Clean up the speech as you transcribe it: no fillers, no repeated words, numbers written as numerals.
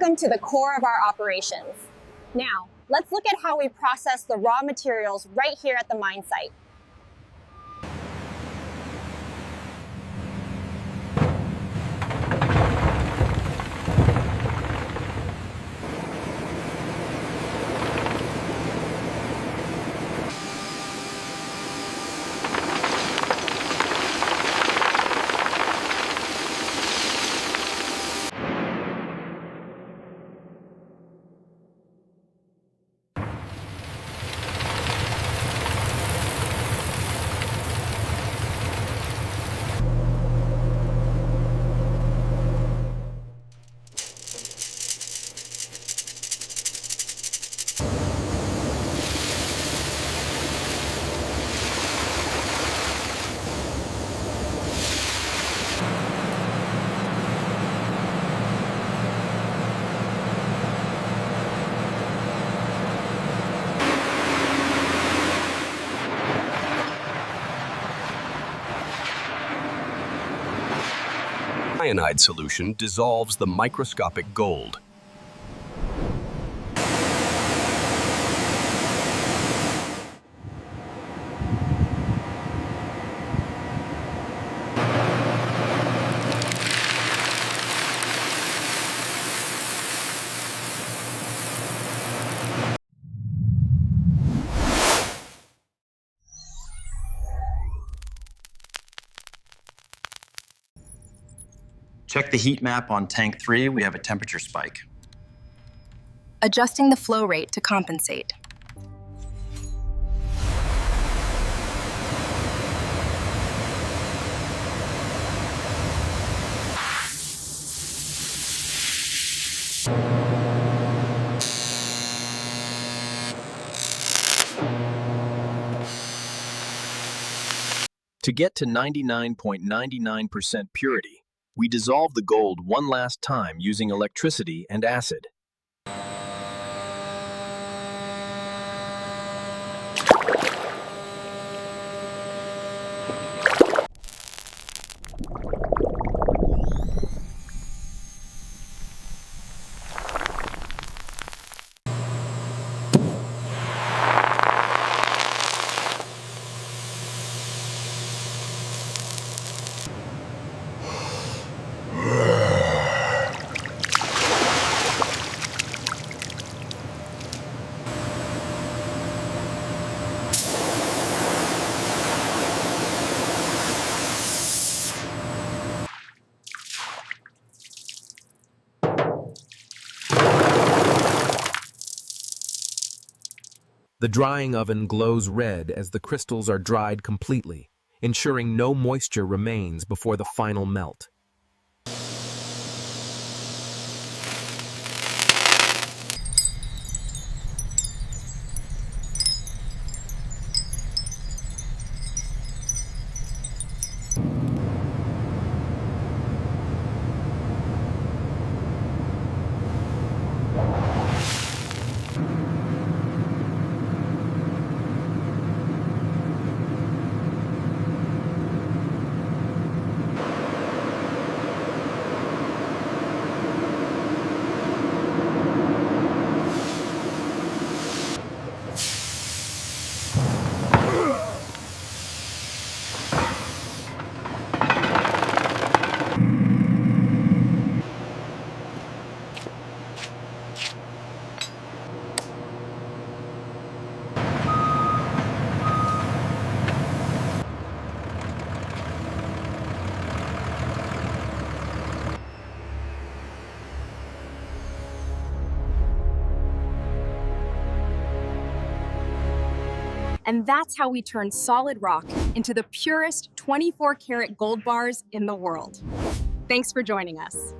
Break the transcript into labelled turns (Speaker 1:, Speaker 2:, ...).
Speaker 1: Welcome to the core of our operations. Now, let's look at how we process the raw materials right here at the mine site.
Speaker 2: Cyanide solution dissolves the microscopic gold.
Speaker 3: Check the heat map on tank 3, we have a temperature spike.
Speaker 4: Adjusting the flow rate to compensate.
Speaker 5: To get to 99.99% purity, we dissolve the gold one last time using electricity and acid.
Speaker 6: The drying oven glows red as the crystals are dried completely, ensuring no moisture remains before the final melt.
Speaker 4: And that's how we turn solid rock into the purest 24-karat gold bars in the world. Thanks for joining us.